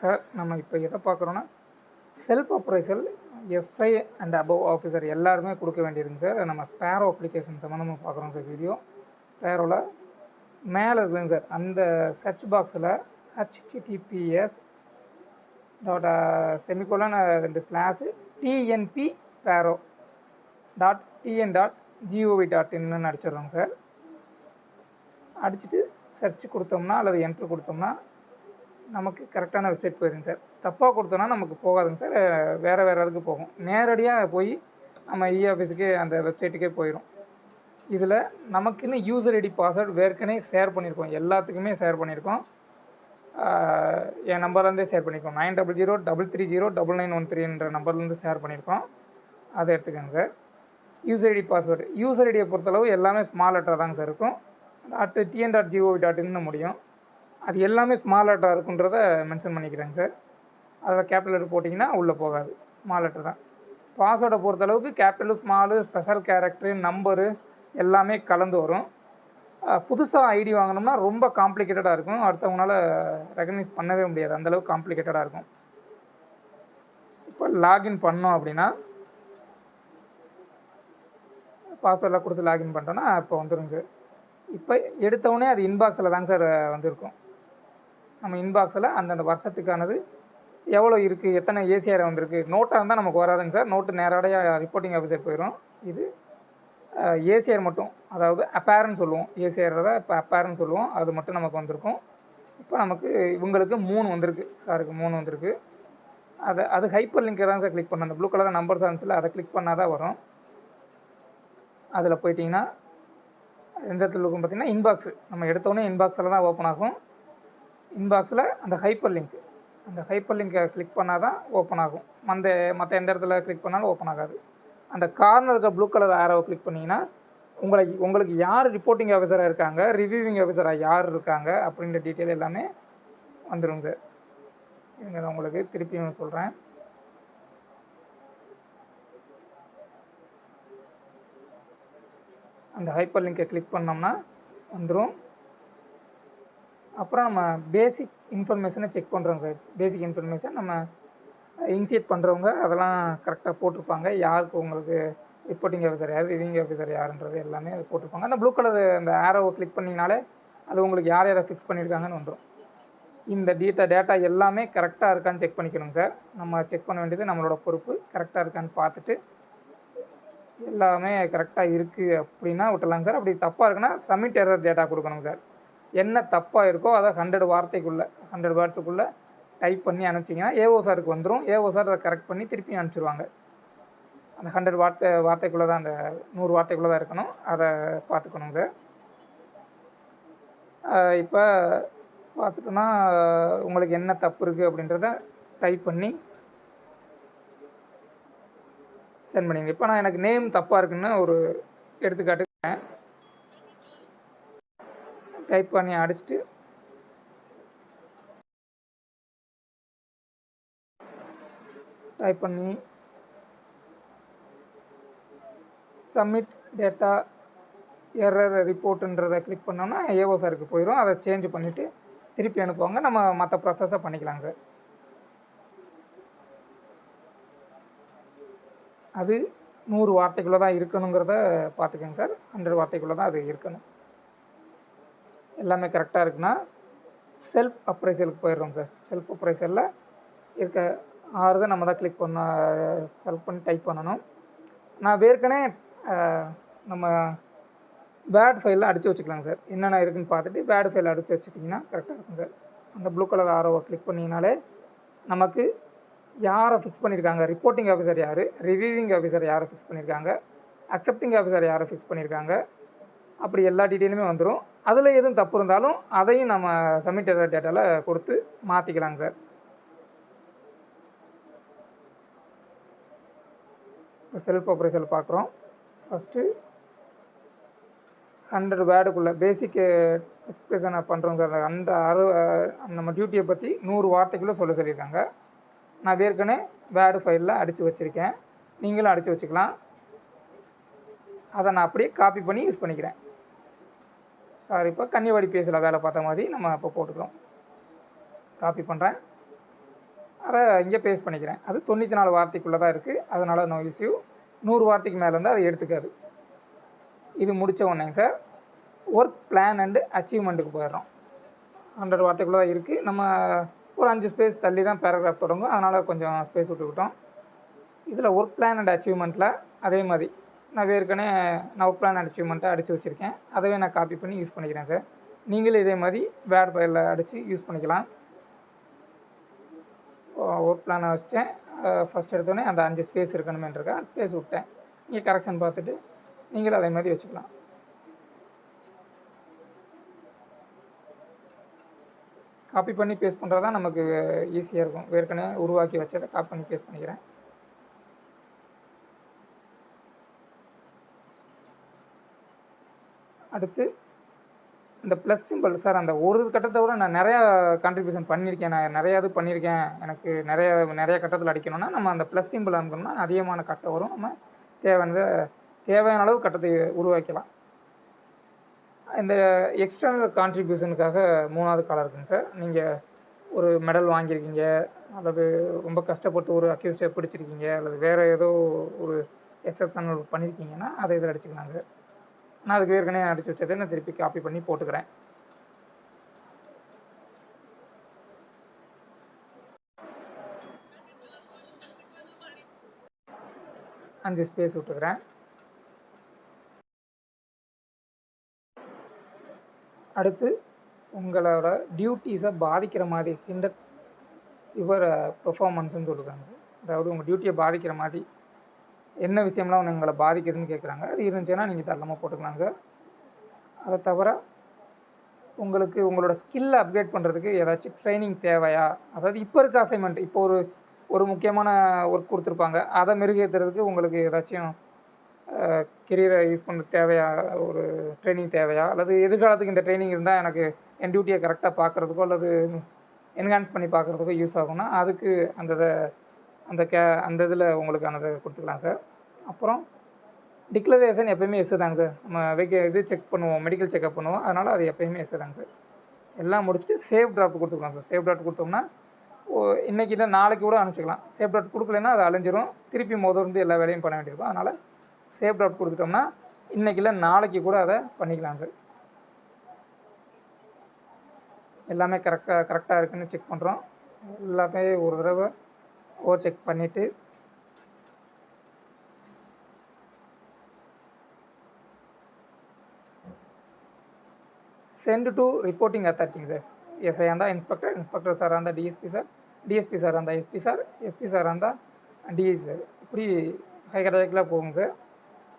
Sir நம்ம இப்போ எதை பார்க்குறோன்னா self appraisal SI and above officer எல்லாருமே கொடுக்க வேண்டியிருங்க சார். நம்ம ஸ்பேரோ அப்ளிகேஷன் சம்மந்தமாக பார்க்குறோம் சார் வீடியோ. ஸ்பேரோவில் மேலே இருக்குதுங்க சார், அந்த சர்ச் பாக்ஸில் https dot semicolon 2 slash TNP Sparrow .tn.gov.in அடிச்சிடுறோங்க சார். அடிச்சுட்டு சர்ச் கொடுத்தோம்னா அல்லது என்ட்ரு கொடுத்தோம்னா நமக்கு கரெக்டான வெப்சைட் போயிடுங்க சார். தப்பாக கொடுத்தோன்னா நமக்கு போகாதுங்க சார், வேறு இதுக்கு போகும். நேரடியாக போய் நம்ம ஆஃபீஸுக்கு அந்த வெப்சைட்டுக்கே போயிடும். இதில் நமக்குன்னு யூசர் ஐடி பாஸ்வேர்டு ஏற்கனவே ஷேர் பண்ணியிருக்கோம், எல்லாத்துக்குமே ஷேர் பண்ணியிருக்கோம். என் நம்பர்லேருந்தே ஷேர் பண்ணியிருக்கோம். 9003309913 நம்பர்லேருந்து ஷேர் பண்ணியிருக்கோம். அதை எடுத்துக்கோங்க sir. User ID password, user ஐடியை பொறுத்தளவு எல்லாமே ஸ்மால் லெட்டராக தாங்க சார் இருக்கும். .tn.gov.in முடியும். அது எல்லாமே ஸ்மால் லெட்டராக இருக்குன்றதை மென்ஷன் பண்ணிக்கிறேங்க சார். அதில் கேபிட்டல் லெட்டர் போட்டிங்கன்னா உள்ளே போகாது, ஸ்மால் லெட்டர் தான். பாஸ்வேர்டை பொறுத்தளவுக்கு capital small special character number எல்லாமே கலந்து வரும். புதுசாக ஐடி வாங்கினோம்னா ரொம்ப காம்ப்ளிகேட்டடாக இருக்கும், அடுத்தவங்களால ரெகக்னைஸ் பண்ணவே முடியாது, அந்தளவுக்கு காம்ப்ளிகேட்டடாக இருக்கும். இப்போ லாகின் பண்ணோம் அப்படின்னா பாஸ்வேர்டெலாம் கொடுத்து லாகின் பண்ணிட்டோன்னா இப்போ வந்துடும் சார். இப்போ எடுத்தவுடனே அது இன்பாக்ஸில் தாங்க சார் வந்திருக்கும். நம்ம இன்பாக்ஸில் அந்தந்த வருஷத்துக்கானது எவ்வளோ இருக்குது, எத்தனை ஏசிஆர் வந்திருக்கு. நோட்டாக இருந்தால் நமக்கு வராதுங்க சார், நோட்டு நேரடியாக ரிப்போர்ட்டிங் ஆஃபீஸர் போயிடும். இது ஏசிஆர் மட்டும், அதாவது அப்பேர்னு சொல்லுவோம், ஏசிஆர் தான் இப்போ அப்பேர்னு சொல்லுவோம், அது மட்டும் நமக்கு வந்திருக்கும். இப்போ நமக்கு இவங்களுக்கு 3 வந்திருக்கு, சாருக்கு 3 வந்திருக்கு. அது ஹைப்பர் லிங்கை தான் சார் கிளிக் பண்ணணும். அந்த ப்ளூ கலர் நம்பர்ஸ் இருந்துச்சுல, அதை கிளிக் பண்ணால் தான் வரும். அதில் போயிட்டிங்கன்னா எந்த இடத்துல இருக்கும் பார்த்திங்கன்னா இன்பாக்ஸு, நம்ம எடுத்தோடனே இன்பாக்ஸில் தான் ஓப்பன் ஆகும். இன்பாக்ஸில் அந்த ஹைப்பர் லிங்கை கிளிக் பண்ணால் தான் ஓப்பன் ஆகும். மற்ற எந்த இடத்துல கிளிக் பண்ணாலும் ஓப்பன் ஆகாது. அந்த கார்னர் இருக்க ப்ளூ கலர் ஆரோவை கிளிக் பண்ணிங்கன்னா உங்களுக்கு யார் ரிப்போர்ட்டிங் ஆஃபீஸராக இருக்காங்க, ரிவ்யூவிங் ஆஃபீஸராக யார் இருக்காங்க அப்படின்ற டீட்டெயில் எல்லாமே வந்துடும் சார். இங்கே நான் உங்களுக்கு திருப்பியும் சொல்கிறேன். அந்த ஹைப்பர் லிங்கை கிளிக் பண்ணோம்னா வந்துடும். அப்புறம் நம்ம பேசிக் இன்ஃபர்மேஷனை செக் பண்ணுறோங்க சார். பேசிக் இன்ஃபர்மேஷன் நம்ம இனிஷியேட் பண்ணுறவங்க அதெல்லாம் கரெக்டாக போட்டிருப்பாங்க. யாருக்கு உங்களுக்கு ரிப்போர்ட்டிங் ஆஃபீஸர் யார், ரிவ்யூவிங் ஆஃபீஸர் யாருன்றது எல்லாமே அது போட்டிருப்பாங்க. அந்த ப்ளூ கலர் அந்த ஆரோவை கிளிக் பண்ணிங்கனாலே அது உங்களுக்கு யார் யாரை ஃபிக்ஸ் பண்ணியிருக்காங்கன்னு வந்துடும். இந்த டேட்டா எல்லாமே கரெக்டாக இருக்கான்னு செக் பண்ணிக்கணுங்க சார். நம்ம செக் பண்ண வேண்டியது நம்மளோட பொறுப்பு. கரெக்டாக இருக்கான்னு பார்த்துட்டு எல்லாமே கரெக்டாக இருக்குது அப்படின்னா விட்டுலாங்க சார். அப்படி தப்பாக இருக்குன்னா சப்மிட் எரர் டேட்டா கொடுக்கணுங்க சார். என்ன தப்பாக இருக்கோ அதை 100 வார்த்தைக்குள்ளே 100 வேர்ட்ஸுக்குள்ளே டைப் பண்ணி அனுப்பிச்சிங்கன்னா ஏஓ சாருக்கு வந்துடும். ஏஓ சார் அதை கரெக்ட் பண்ணி திருப்பி அனுப்பிச்சிடுவாங்க. அந்த 100 வார்த்தைக்குள்ளே தான், அந்த 100 வார்த்தைக்குள்ளே தான் இருக்கணும். அதை பார்த்துக்கணுங்க சார். இப்போ பார்த்துட்டோன்னா உங்களுக்கு என்ன தப்பு இருக்குது அப்படின்றத டைப் பண்ணி சென்ட் பண்ணிங்க. இப்போ நான் எனக்கு நேம் தப்பாக இருக்குன்னு ஒரு எடுத்துக்காட்டு டைப் பண்ணி அடிச்சுட்டு டைப் பண்ணி சப்மிட் டேட்டா எரர் ரிப்போர்ட்டுன்றதை கிளிக் பண்ணோம்னா ஏஓ சாருக்கு போயிடும். அதை சேஞ்ச் பண்ணிவிட்டு திருப்பி அனுப்புவாங்க. நம்ம மற்ற ப்ராசஸை பண்ணிக்கலாங்க சார். அது 100 வார்த்தைக்குள்ளே தான் இருக்கணுங்கிறத பார்த்துக்கோங்க சார். 100 வார்த்தைக்குள்ளே தான் அது இருக்கணும். எல்லாமே கரெக்டாக இருக்குன்னா செல்ஃப் அப்ரைசலுக்கு போயிடுறோம் சார். செல்ஃப் அப்ரைசலில் இருக்க 6 நம்ம தான் கிளிக் செலக்ட் பண்ணி டைப் பண்ணணும். நான் ஏற்கனவே நம்ம வேர்ட் ஃபைலில் அடித்து வச்சுக்கலாங்க சார். என்னென்ன இருக்குதுன்னு பார்த்துட்டு வேர்ட் ஃபைல் அடித்து வச்சுட்டிங்கன்னா கரெக்டாக இருக்கும் சார். அந்த ப்ளூ கலர் ஆரோவை கிளிக் பண்ணிங்கனாலே நமக்கு யாரை ஃபிக்ஸ் பண்ணியிருக்காங்க, ரிப்போர்ட்டிங் ஆஃபீஸர் யார், ரிவ்யூவிங் ஆஃபீஸர் யாரை ஃபிக்ஸ் பண்ணியிருக்காங்க, அக்செப்டிங் ஆஃபீஸர் யாரை ஃபிக்ஸ் பண்ணியிருக்காங்க, அப்படி எல்லா டீட்டெயிலுமே வந்துடும். அதில் எதுவும் தப்பு இருந்தாலும் அதையும் நம்ம சப்மிட் டேட்டாவில் கொடுத்து மாற்றிக்கலாங்க சார். இப்போ செல்ஃப் அப்ரைசல் பார்க்குறோம். ஃபஸ்ட்டு 100 வேர்டுக்குள்ளே பேசிக் எக்ஸ்பிரஷனை பண்ணுறோம் சார். நம்ம டியூட்டியை பற்றி 100 வார்த்தைக்குள்ளே சொல்லியிருக்காங்க. நான் ஏற்கனவே வேர்டு ஃபைலில் அடித்து வச்சுருக்கேன், நீங்களும் அடித்து வச்சுக்கலாம். அதை நான் அப்படியே காப்பி பண்ணி யூஸ் பண்ணிக்கிறேன் சார். இப்போ கன்னிவாடி பேஸில் வேலை பார்த்த மாதிரி நம்ம இப்போ போட்டுக்கிறோம். காப்பி பண்ணுறேன். அதை இங்கே பேஸ்ட் பண்ணிக்கிறேன். அது 94 வார்த்தைக்குள்ளே தான் இருக்குது, அதனால் நோ இஷ்யூ. 100 வார்த்தைக்கு மேலே இருந்தால் அதை எடுத்துக்காது. இது முடித்த உடனேங்க சார் ஒர்க் பிளான் அண்டு அச்சீவ்மெண்ட்டுக்கு போயிடுறோம். 100 வார்த்தைக்குள்ளே தான் இருக்குது. நம்ம ஒரு 5 ஸ்பேஸ் தள்ளி தான் பேராகிராஃப் தொடங்கும், அதனால் கொஞ்சம் ஸ்பேஸ் விட்டுக்கிட்டோம். இதில் ஒர்க் பிளான் அண்ட் அச்சீவ்மெண்ட்டில் அதே மாதிரி நான் ஒர்க் பிளான் அண்ட் அச்சீவ்மெண்ட்டை அடித்து வச்சுருக்கேன். அதவே நான் காப்பி பண்ணி யூஸ் பண்ணிக்கிறேன் சார். நீங்களும் இதே மாதிரி வேர்ட் ஃபைலில் அடித்து யூஸ் பண்ணிக்கலாம். ஒர்க் பிளானை வச்சுட்டேன். ஃபஸ்ட் எடுத்தோடனே அந்த 5 ஸ்பேஸ் இருக்கணுமேன்றிருக்கேன், ஸ்பேஸ் விட்டேன். நீங்கள் கரெக்ஷன் பார்த்துட்டு நீங்களும் அதே மாதிரி வச்சுக்கலாம். காப்பி பண்ணி பேஸ்ட் பண்ணுறது தான் நமக்கு ஈஸியாக இருக்கும். ஏற்கனவே உருவாக்கி வச்சதை காப்பி பண்ணி பேஸ்ட் பண்ணிக்கிறேன். அடுத்து இந்த ப்ளஸ் சிம்பிள் சார், அந்த ஒரு கட்டத்தை விட நான் நிறையா கான்ட்ரிபியூஷன் பண்ணியிருக்கேன், நான் நிறையா இது பண்ணியிருக்கேன், எனக்கு நிறைய கட்டத்தில் அடிக்கணும்னா நம்ம அந்த ப்ளஸ் சிம்பிள் அனுப்பணும்னா அதிகமான கட்டம் வரும். நம்ம தேவையான அளவு கட்டத்தை உருவாக்கலாம். இந்த எக்ஸ்டர்னல் கான்ட்ரிபியூஷனுக்காக 3வது காலம் இருக்குங்க சார். நீங்கள் ஒரு மெடல் வாங்கியிருக்கீங்க, அல்லது ரொம்ப கஷ்டப்பட்டு ஒரு அக்யூஸை பிடிச்சிருக்கீங்க, அல்லது வேறு ஏதோ ஒரு எக்ஸப்ஷனல் பண்ணியிருக்கீங்கன்னா அதை இதில் அடிச்சுக்கலாம் சார். நான் அதுக்கு ஏற்கனவே அடித்து வச்சதை நான் திருப்பி காப்பி பண்ணி போட்டுக்கிறேன். அஞ்சு ஸ்பேஸ் விட்டுக்கிறேன். அடுத்து உங்களோட டியூட்டிஸை பாதிக்கிற மாதிரி ஹிண்டர் யுவர் பெர்ஃபார்மன்ஸ்ன்னு சொல்லுறாங்க சார். அதாவது உங்கள் டியூட்டியை பாதிக்கிற மாதிரி என்ன விஷயம்லாம் உங்களை பாதிக்குதுன்னு கேட்குறாங்க. அது இருந்துச்சுன்னா நீங்கள் தள்ளமாக போட்டுக்கலாம் சார். அதை தவிர உங்களுக்கு உங்களோட ஸ்கில்லை அப்கிரேட் பண்ணுறதுக்கு ஏதாச்சும் ட்ரைனிங் தேவையா, அதாவது இப்போ இருக்க அசைன்மெண்ட், இப்போ ஒரு முக்கியமான ஒர்க் கொடுத்துருப்பாங்க, அதை மெருகேற்றுறதுக்கு உங்களுக்கு ஏதாச்சும் கெரியரை யூஸ் பண்ண தேவையா, ஒரு ட்ரைனிங் தேவையா, அல்லது எதிர்காலத்துக்கு இந்த ட்ரைனிங் இருந்தால் எனக்கு என் டியூட்டியை கரெக்டாக பார்க்குறதுக்கோ அல்லது என்ஹான்ஸ் பண்ணி பார்க்குறதுக்கோ யூஸ் ஆகும்னா அதுக்கு அந்த இதில் உங்களுக்கானதை கொடுத்துக்கலாம் சார். அப்புறம் டிக்ளரேஷன் எப்போயுமே எஸ் தாங்க சார். நம்ம இது செக் பண்ணுவோம், மெடிக்கல் செக்அப் பண்ணுவோம், அதனால் அது எப்போயுமே எஸ் தாங்க சார். எல்லாம் முடிச்சுட்டு சேவ் டிராஃப்ட் கொடுத்துக்கலாம் சார். சேவ் டிராஃப்ட் கொடுத்தோம்னா இன்றைக்கி இல்லை நாளைக்கு கூட அனுப்பிச்சிக்கலாம். சேவ் டிராஃப்ட் கொடுக்கலன்னா அது அழிஞ்சிரும், திருப்பி முதல்ல எல்லா வேலையும் பண்ண வேண்டியிருக்கும். அதனால் சேவ் டிராஃப்ட் கொடுத்துட்டோம்னா இன்றைக்கி இல்லை நாளைக்கு கூட அதை பண்ணிக்கலாம் சார். எல்லாமே கரெக்டாக இருக்குதுன்னு செக் பண்ணுறோம். எல்லாத்தையும் ஒரு தடவை ஓவர் செக் பண்ணிவிட்டு சென்ட் டு ரிப்போர்ட்டிங் அத்தாரிட்டிங்க சார். எஸ்ஐ இருந்தால் இன்ஸ்பெக்டர் சார் இருந்தால் டிஎஸ்பி சார், டிஎஸ்பி சார் இருந்தால் எஸ்பி சார் இருந்தால் டிஐ சார், இப்படி ஹைகரார்க்கில் போகுங்க சார்.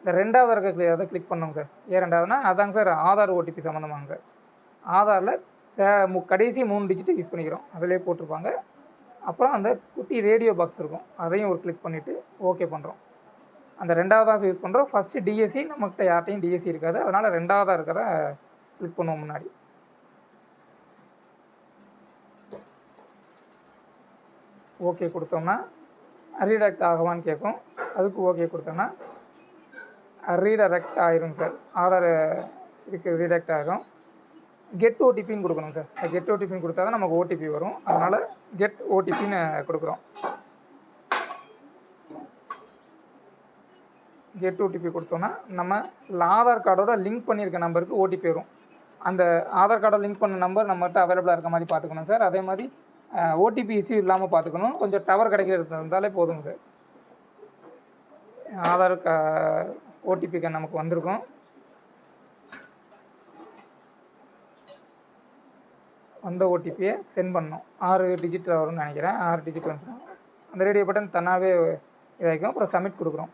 இந்த 2வது இருக்க அதை கிளிக் பண்ணுங்க சார். ஏன் 2வதுனா அதாங்க சார் ஆதார் ஓடிபி சம்மந்தமாங்க சார். ஆதாரில் கடைசி 3 டிஜிட்டு யூஸ் பண்ணிக்கிறோம், அதிலே போட்டிருப்பாங்க. அப்புறம் அந்த குட்டி ரேடியோ பாக்ஸ் இருக்கும், அதையும் ஒரு கிளிக் பண்ணிவிட்டு ஓகே பண்ணுறோம். அந்த 2வதாக யூஸ் பண்ணுறோம். ஃபஸ்ட்டு டிஎஸ்சி நம்மகிட்ட யார்ட்டையும் டிஎஸ்சி இருக்காது, அதனால் 2வதாக இருக்கிறத கிளிக் பண்ணுவோம். முன்னாடி ஓகே கொடுத்தோம்னா ரீடைரக்ட் ஆகுவான்னு கேட்கும். அதுக்கு ஓகே கொடுத்தோம்னா ரீடைரக்ட் ஆயிரும் சார். ஆதார் இதுக்கு ரீடைரக்ட் ஆகும். கெட் ஓடிபின்னு கொடுக்கணும் சார். கெட் ஓடிபின்னு கொடுத்தா தான் நமக்கு ஓடிபி வரும், அதனால் கெட் ஓடிபின்னு கொடுக்குறோம். கெட் ஓடிபி கொடுத்தோன்னா நம்ம ஆதார் கார்டோட லிங்க் பண்ணியிருக்க நம்பருக்கு ஓடிபி வரும். அந்த ஆதார் கார்டோட லிங்க் பண்ண நம்பர் நம்மகிட்ட அவைலபிளாக இருக்க மாதிரி பார்த்துக்கணும் சார். அதே மாதிரி ஓடிபி இஷ்யூ இல்லாமல் பார்த்துக்கணும். கொஞ்சம் டவர் கிடைக்கிறது இருந்தாலே போதுங்க சார். ஆதார் ஓடிபி நமக்கு வந்திருக்கும். அந்த ஓடிபியை சென்ட் பண்ணணும். 6 டிஜிட்டில் வரும்னு நினைக்கிறேன். 6 டிஜிட் வந்துச்சுன்னா அந்த ரேடியோ பட்டன் தன்னாவே இதாகிக்கும். அப்புறம் சப்மிட் கொடுக்குறோம்.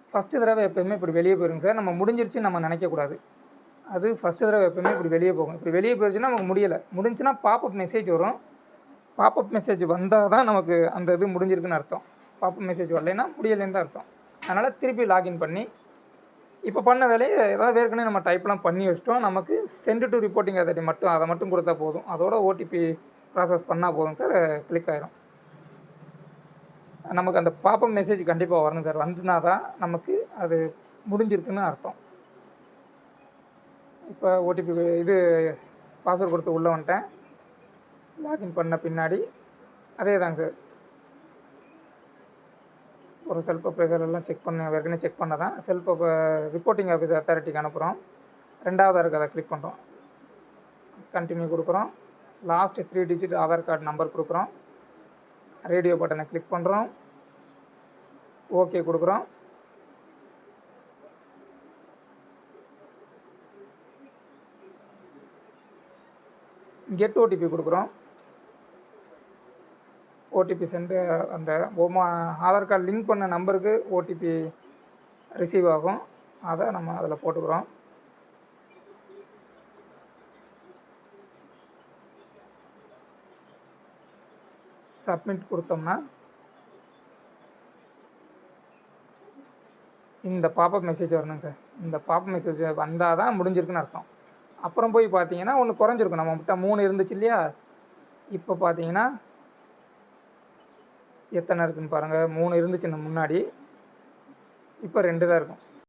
ஃபஸ்ட்டு தடவை எப்போயுமே இப்படி வெளியே போயிருங்க சார். நம்ம முடிஞ்சிருச்சுன்னு நம்ம நினைக்கக்கூடாது. அது ஃபஸ்ட்டு தடவை எப்போயுமே இப்படி வெளியே போகும். இப்படி வெளியே போயிடுச்சுன்னா நமக்கு முடிஞ்சுன்னா பாப்அப் மெசேஜ் வரும். பாப்அப் மெசேஜ் வந்தால் தான் நமக்கு அந்த இது முடிஞ்சிருக்குன்னு அர்த்தம். பாப்அப் மெசேஜ் வரலைன்னா முடியலைன்னு தான் அர்த்தம். அதனால் திருப்பி லாகின் பண்ணி இப்போ பண்ண வேலையை ஏதாவது ஏற்கனவே நம்ம டைப்லாம் பண்ணி வச்சிட்டோம். நமக்கு சென்ட் டு ரிப்போர்ட்டிங் அத்தாரிட்டி மட்டும் அதை மட்டும் கொடுத்தா போதும். அதோட ஓடிபி ப்ராசஸ் பண்ணால் போதும் சார், கிளிக் ஆயிரும். நமக்கு அந்த பாப்அப் மெசேஜ் கண்டிப்பாக வரணும் சார். வந்துனா தான் நமக்கு அது முடிஞ்சிருக்குன்னு அர்த்தம். இப்போ ஓடிபி இது பாஸ்வேர்டு கொடுத்து உள்ளே வந்துட்டேன். லாகின் பண்ண பின்னாடி அதே தாங்க சார். ஒரு செல்ஃப் அப்ரைசல் எல்லாம் செக் பண்ண ஏற்கனவே செக் பண்ண தான் செல்ஃப் ரிப்போர்ட்டிங் ஆஃபீஸ் அத்தாரிட்டிக்கு அனுப்புகிறோம். ரெண்டாவதாக இருக்கிறத கிளிக் பண்ணுறோம். கண்டினியூ கொடுக்குறோம். Last 3 digit Aadhaar card number கொடுக்குறோம். ரேடியோ பட்டனை கிளிக் பண்ணுறோம். ஓகே கொடுக்குறோம். கெட் ஓடிபி கொடுக்குறோம். ஓடிபி சென்று அந்த ஆதார் கார்டு லிங்க் பண்ண நம்பருக்கு ஓடிபி ரிசீவ் ஆகும். அதை நம்ம அதில் போட்டுக்கிறோம். சப்மிட் கொடுத்தோம்னா இந்த பாப்பப் மெசேஜ் வரணுங்க சார். இந்த பாப்பப் மெசேஜ் வந்தால் தான் முடிஞ்சிருக்குன்னு அர்த்தம். அப்புறம் போய் பார்த்தீங்கன்னா ஒன்று குறைஞ்சிருக்கும். நம்ம கிட்ட 3 இருந்துச்சு இல்லையா, இப்போ பார்த்தீங்கன்னா எத்தனை இருக்குதுன்னு பாருங்கள். 3 இருந்துச்சு முன்னாடி, இப்போ 2 தான் இருக்கும்.